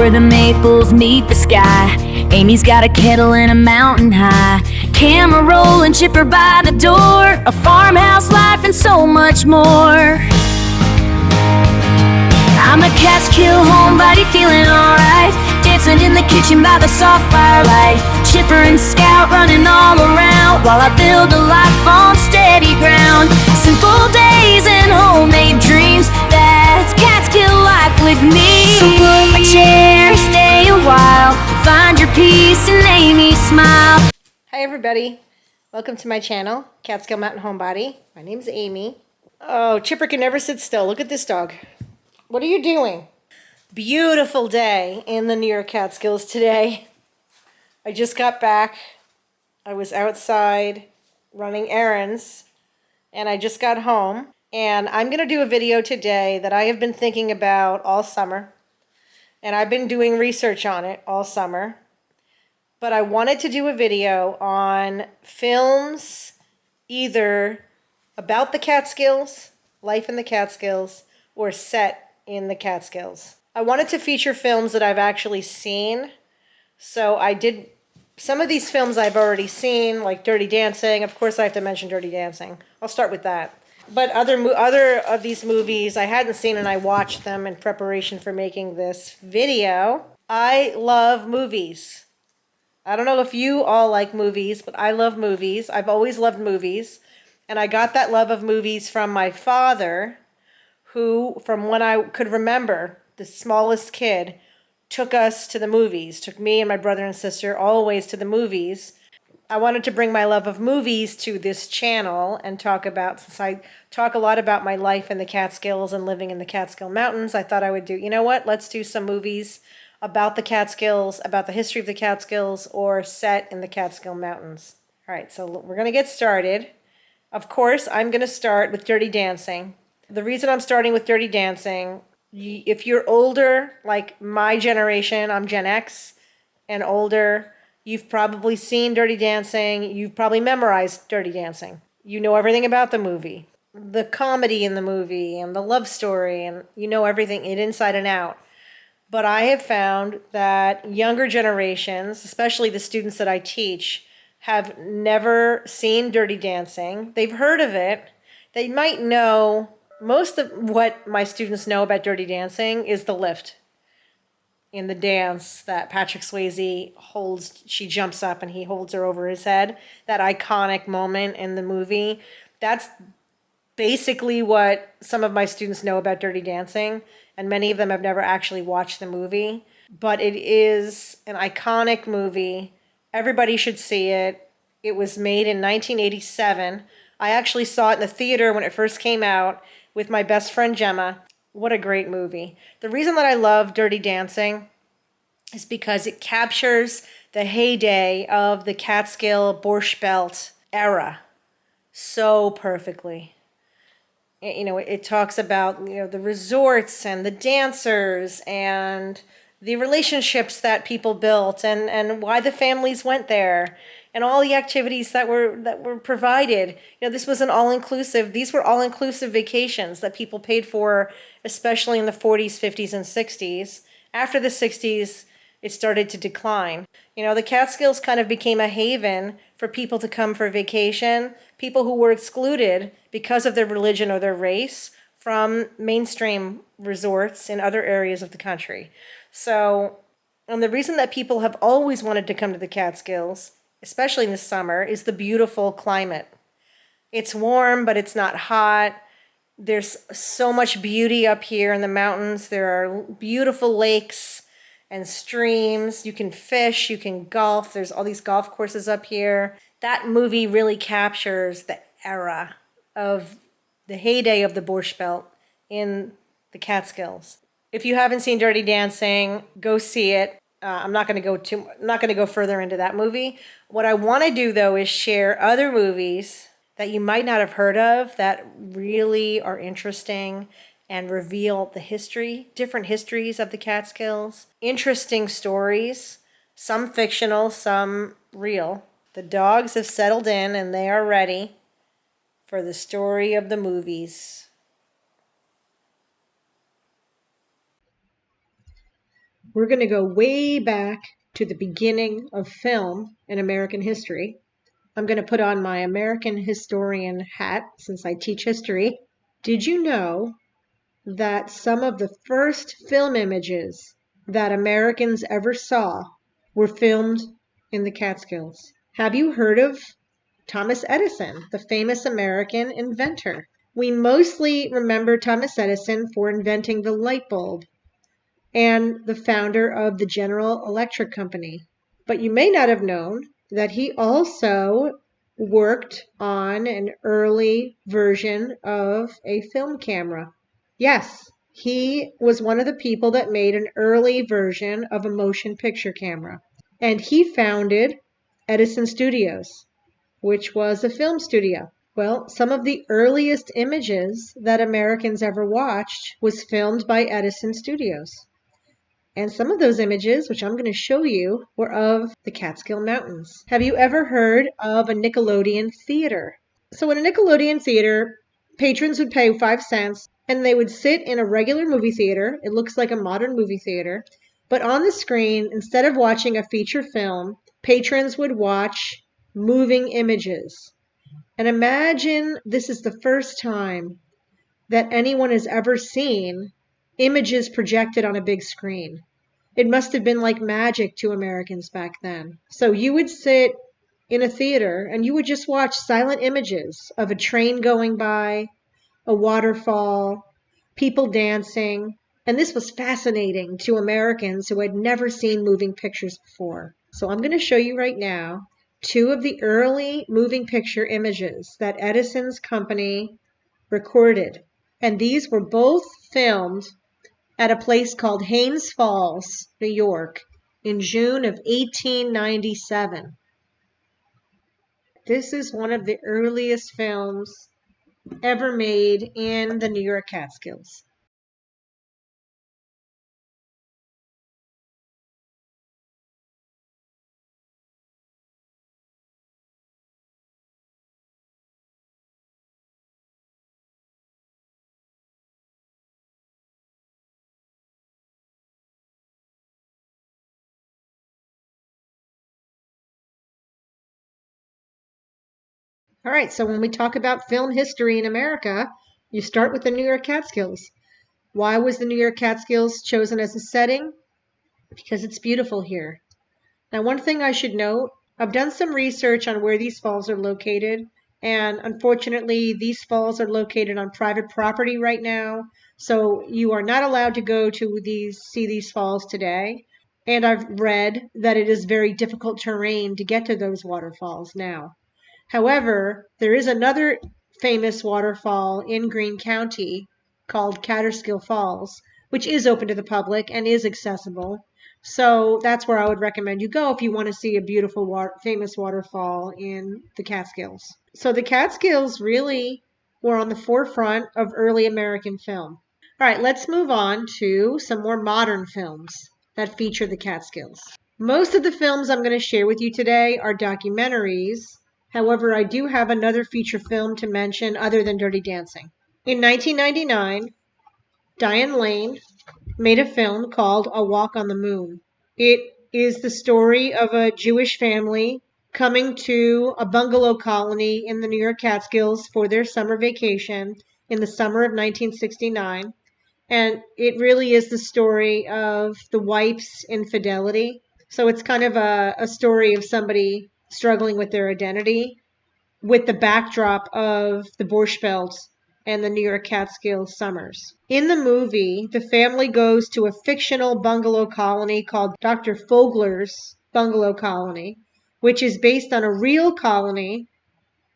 where the maples meet the sky. Amy's got a kettle in a mountain high, camera rolling, chipper by the door, a farmhouse life and so much more. I'm a Catskill homebody feeling alright, dancing in the kitchen by the soft firelight, chipper and scout running all around while I build a life on steady ground. Simple days and homemade dreams, that's Catskill life with me. So pull my chair, stay a while, find your peace and Amy smile. Hi everybody, welcome to my channel, Catskill Mountain Homebody. My name's Amy. Oh, Chipper can never sit still. Look at this dog. What are you doing? Beautiful day in the New York Catskills today. I just got back. I was outside running errands and I just got home. And I'm going to do a video today that I have been thinking about all summer. And I've been doing research on it all summer. But I wanted to do a video on films either about the Catskills, life in the Catskills, or set in the Catskills. I wanted to feature films that I've actually seen. So I did some of these films I've already seen, like Dirty Dancing. Of course I have to mention Dirty Dancing. I'll start with that. But other of these movies I hadn't seen, and I watched them in preparation for making this video. I love movies. I don't know if you all like movies, but I love movies. I've always loved movies. And I got that love of movies from my father, who, from when I could remember, the smallest kid, took us to the movies, took me and my brother and sister always to the movies. I wanted to bring my love of movies to this channel and talk about, since I talk a lot about my life in the Catskills and living in the Catskill Mountains, I thought I would do, you know what, let's do some movies about the Catskills, about the history of the Catskills, or set in the Catskill Mountains. All right, so we're going to get started. Of course, I'm going to start with Dirty Dancing. The reason I'm starting with Dirty Dancing, if you're older, like my generation, I'm Gen X and older, you've probably seen Dirty Dancing. You've probably memorized Dirty Dancing. You know everything about the movie, the comedy in the movie, and the love story, and you know everything inside and out. But I have found that younger generations, especially the students that I teach, have never seen Dirty Dancing. They've heard of it. They might know. Most of what my students know about Dirty Dancing is the lift in the dance that Patrick Swayze holds. She jumps up and he holds her over his head. That iconic moment in the movie. That's basically what some of my students know about Dirty Dancing. And many of them have never actually watched the movie. But it is an iconic movie. Everybody should see it. It was made in 1987. I actually saw it in the theater when it first came out with my best friend Gemma. What a great movie. The reason that I love Dirty Dancing is because it captures the heyday of the Catskill Borscht Belt era so perfectly. You know, it talks about, you know, the resorts and the dancers and the relationships that people built and why the families went there. And all the activities that were provided. You know, this was an all-inclusive, these were all-inclusive vacations that people paid for, especially in the 40s, 50s, and 60s. After the 60s, it started to decline. You know, the Catskills kind of became a haven for people to come for vacation, people who were excluded because of their religion or their race from mainstream resorts in other areas of the country. So, and the reason that people have always wanted to come to the Catskills, especially in the summer, is the beautiful climate. It's warm, but it's not hot. There's so much beauty up here in the mountains. There are beautiful lakes and streams. You can fish, you can golf. There's all these golf courses up here. That movie really captures the era of the heyday of the Borscht Belt in the Catskills. If you haven't seen Dirty Dancing, go see it. I'm not going to go further into that movie. What I want to do, though, is share other movies that you might not have heard of that really are interesting and reveal the history, different histories of the Catskills. Interesting stories, some fictional, some real. The dogs have settled in and they are ready for the story of the movies. We're going to go way back to the beginning of film in American history. I'm going to put on my American historian hat since I teach history. Did you know that some of the first film images that Americans ever saw were filmed in the Catskills? Have you heard of Thomas Edison, the famous American inventor? We mostly remember Thomas Edison for inventing the light bulb and the founder of the General Electric Company. But you may not have known that he also worked on an early version of a film camera. Yes, he was one of the people that made an early version of a motion picture camera. And he founded Edison Studios, which was a film studio. Well, some of the earliest images that Americans ever watched was filmed by Edison Studios. And some of those images, which I'm going to show you, were of the Catskill Mountains. Have you ever heard of a Nickelodeon theater? So in a Nickelodeon theater, patrons would pay 5 cents and they would sit in a regular movie theater. It looks like a modern movie theater. But on the screen, instead of watching a feature film, patrons would watch moving images. And imagine this is the first time that anyone has ever seen images projected on a big screen. It must have been like magic to Americans back then. So you would sit in a theater and you would just watch silent images of a train going by, a waterfall, people dancing. And this was fascinating to Americans who had never seen moving pictures before. So I'm going to show you right now 2 of the early moving picture images that Edison's company recorded. And these were both filmed at a place called Haines Falls, New York, in June of 1897. This is one of the earliest films ever made in the New York Catskills. All right, so when we talk about film history in America, you start with the New York Catskills. Why was the New York Catskills chosen as a setting? Because it's beautiful here. Now, one thing I should note, I've done some research on where these falls are located, and unfortunately, these falls are located on private property right now, so you are not allowed to go to see these falls today. And I've read that it is very difficult terrain to get to those waterfalls now. However, there is another famous waterfall in Greene County called Catskill Falls, which is open to the public and is accessible. So that's where I would recommend you go if you want to see a beautiful, famous waterfall in the Catskills. So the Catskills really were on the forefront of early American film. All right, let's move on to some more modern films that feature the Catskills. Most of the films I'm going to share with you today are documentaries. However, I do have another feature film to mention other than Dirty Dancing. In 1999, Diane Lane made a film called A Walk on the Moon. It is the story of a Jewish family coming to a bungalow colony in the New York Catskills for their summer vacation in the summer of 1969. And it really is the story of the wife's infidelity. So it's kind of a story of somebody struggling with their identity with the backdrop of the Borscht Belt and the New York Catskills summers. In the movie, the family goes to a fictional bungalow colony called Dr. Fogler's Bungalow Colony, which is based on a real colony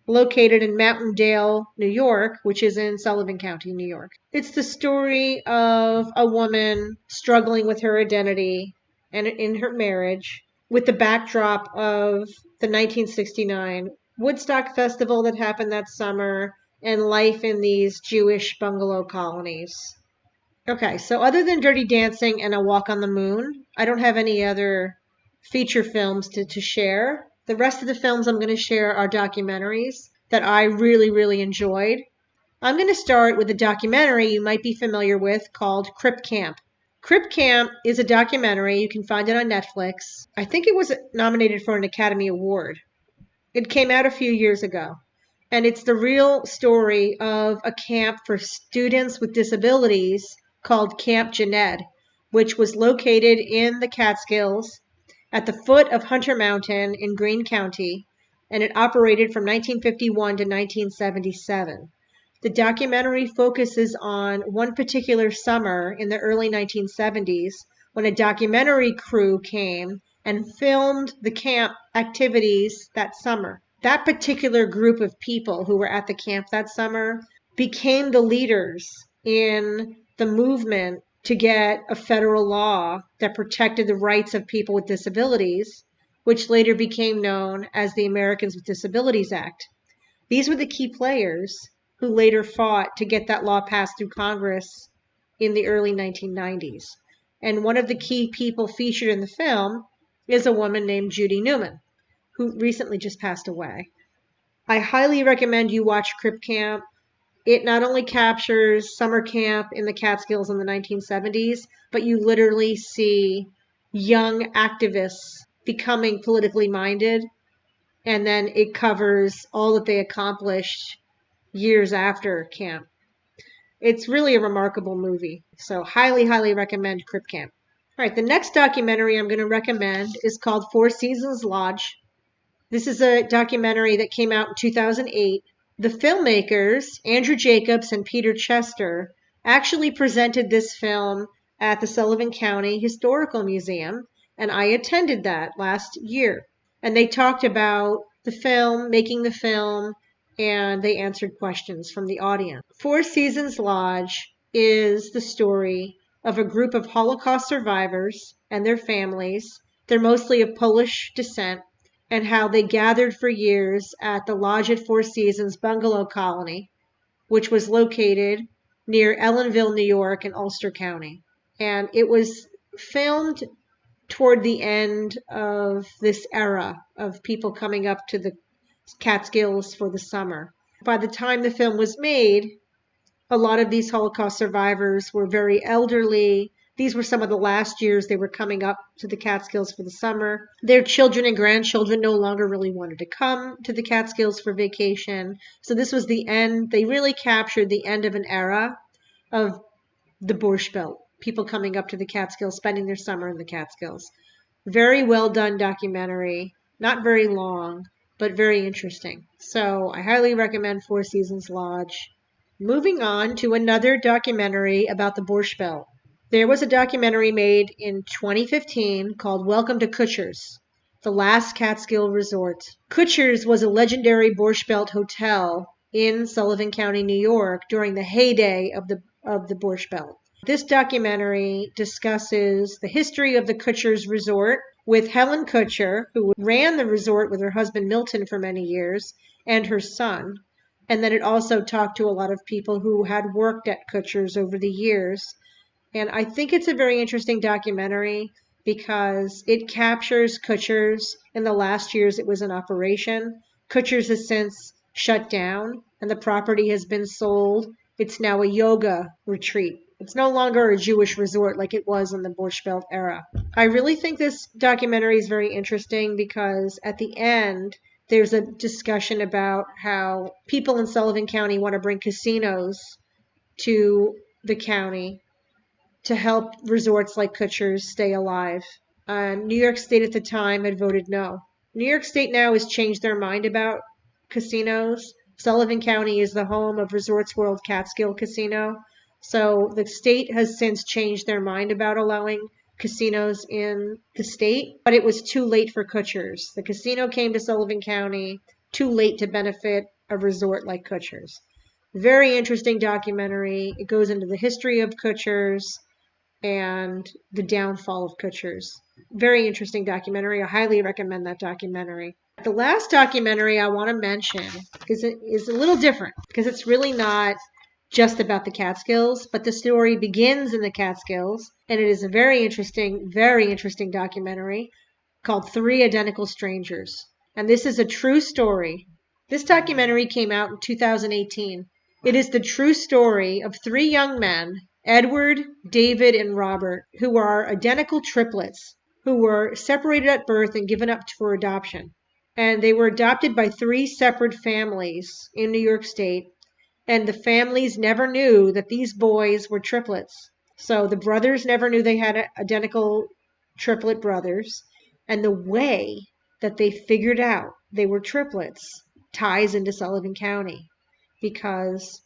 located in Mountain Dale, New York, which is in Sullivan County, New York. It's the story of a woman struggling with her identity and in her marriage with the backdrop of the 1969 Woodstock Festival that happened that summer and life in these Jewish bungalow colonies. Okay, so other than Dirty Dancing and A Walk on the Moon, I don't have any other feature films to share. The rest of the films I'm going to share are documentaries that I really, really enjoyed. I'm going to start with a documentary you might be familiar with called Crip Camp. Crip Camp is a documentary. You can find it on Netflix. I think it was nominated for an Academy Award. It came out a few years ago. And it's the real story of a camp for students with disabilities called Camp Jened, which was located in the Catskills at the foot of Hunter Mountain in Greene County, and it operated from 1951 to 1977. The documentary focuses on one particular summer in the early 1970s when a documentary crew came and filmed the camp activities that summer. That particular group of people who were at the camp that summer became the leaders in the movement to get a federal law that protected the rights of people with disabilities, which later became known as the Americans with Disabilities Act. These were the key players who later fought to get that law passed through Congress in the early 1990s. And one of the key people featured in the film is a woman named Judy Newman, who recently just passed away. I highly recommend you watch Crip Camp. It not only captures summer camp in the Catskills in the 1970s, but you literally see young activists becoming politically minded, and then it covers all that they accomplished years after camp. It's really a remarkable movie, so highly, highly recommend Crip Camp. All right, the next documentary I'm going to recommend is called Four Seasons Lodge. This is a documentary that came out in 2008. The filmmakers, Andrew Jacobs and Peter Chester, actually presented this film at the Sullivan County Historical Museum, and I attended that last year. And they talked about the film, making the film, and they answered questions from the audience. Four Seasons Lodge is the story of a group of Holocaust survivors and their families. They're mostly of Polish descent, and how they gathered for years at the Lodge at Four Seasons bungalow colony, which was located near Ellenville, New York, in Ulster County. And it was filmed toward the end of this era of people coming up to the Catskills for the summer. By the time the film was made, a lot of these Holocaust survivors were very elderly. These were some of the last years they were coming up to the Catskills for the summer. Their children and grandchildren no longer really wanted to come to the Catskills for vacation. So this was the end. They really captured the end of an era of the Borscht Belt, people coming up to the Catskills, spending their summer in the Catskills. Very well done documentary. Not very long, but very interesting. So I highly recommend Four Seasons Lodge. Moving on to another documentary about the Borscht Belt. There was a documentary made in 2015 called Welcome to Kutsher's, the last Catskill resort. Kutsher's was a legendary Borscht Belt hotel in Sullivan County, New York during the heyday of the Borscht Belt. This documentary discusses the history of the Kutsher's resort with Helen Kutsher, who ran the resort with her husband Milton for many years, and her son. And then it also talked to a lot of people who had worked at Kutsher's over the years. And I think it's a very interesting documentary because it captures Kutsher's in the last years it was in operation. Kutsher's has since shut down and the property has been sold. It's now a yoga retreat. It's no longer a Jewish resort like it was in the Borscht Belt era. I really think this documentary is very interesting because at the end, there's a discussion about how people in Sullivan County want to bring casinos to the county to help resorts like Kutsher's stay alive. New York State at the time had voted no. New York State now has changed their mind about casinos. Sullivan County is the home of Resorts World Catskill Casino. So the state has since changed their mind about allowing casinos in the state, but it was too late for Kutsher's. The casino came to Sullivan County too late to benefit a resort like Kutsher's. Very interesting documentary. It goes into the history of Kutsher's and the downfall of Kutsher's. Very interesting documentary. I highly recommend that documentary. The last documentary I want to mention is a little different because it's really not just about the Catskills, but the story begins in the Catskills, and it is a very interesting documentary called Three Identical Strangers. And this is a true story. This documentary came out in 2018. It is the true story of three young men Edward, David, and Robert, who are identical triplets who were separated at birth and given up for adoption. And they were adopted by 3 separate families in New York State. And the families never knew that these boys were triplets. So the brothers never knew they had identical triplet brothers. And the way that they figured out they were triplets ties into Sullivan County, because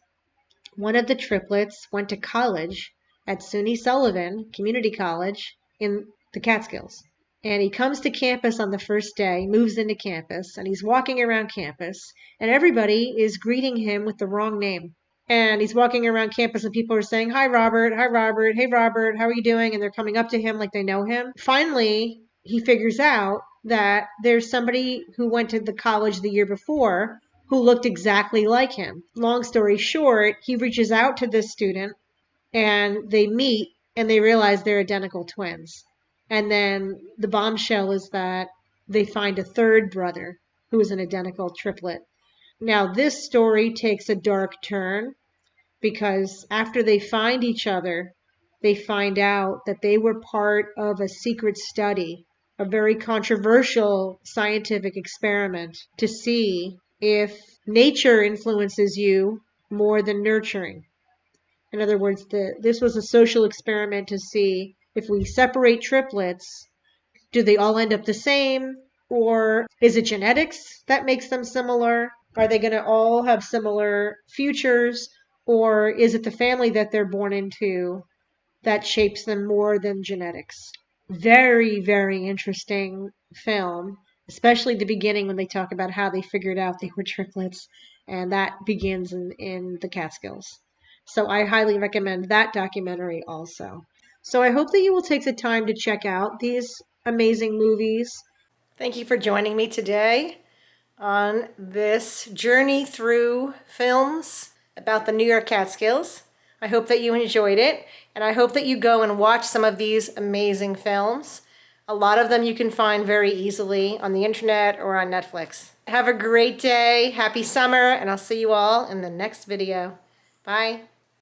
one of the triplets went to college at SUNY Sullivan Community College in the Catskills. And he comes to campus on the first day, moves into campus, and he's walking around campus, and everybody is greeting him with the wrong name. And he's walking around campus, and people are saying, "Hi, Robert. Hi, Robert. Hey, Robert. How are you doing?" And they're coming up to him like they know him. Finally, he figures out that there's somebody who went to the college the year before who looked exactly like him. Long story short, he reaches out to this student, and they meet, and they realize they're identical twins. And then the bombshell is that they find a third brother who is an identical triplet. Now, this story takes a dark turn because after they find each other, they find out that they were part of a secret study, a very controversial scientific experiment to see if nature influences you more than nurturing. In other words, this was a social experiment to see if we separate triplets, do they all end up the same? Or is it genetics that makes them similar? Are they going to all have similar futures? Or is it the family that they're born into that shapes them more than genetics? Very, very interesting film, especially the beginning when they talk about how they figured out they were triplets. And that begins in the Catskills. So I highly recommend that documentary also. So I hope that you will take the time to check out these amazing movies. Thank you for joining me today on this journey through films about the New York Catskills. I hope that you enjoyed it, and I hope that you go and watch some of these amazing films. A lot of them you can find very easily on the internet or on Netflix. Have a great day, happy summer, and I'll see you all in the next video. Bye.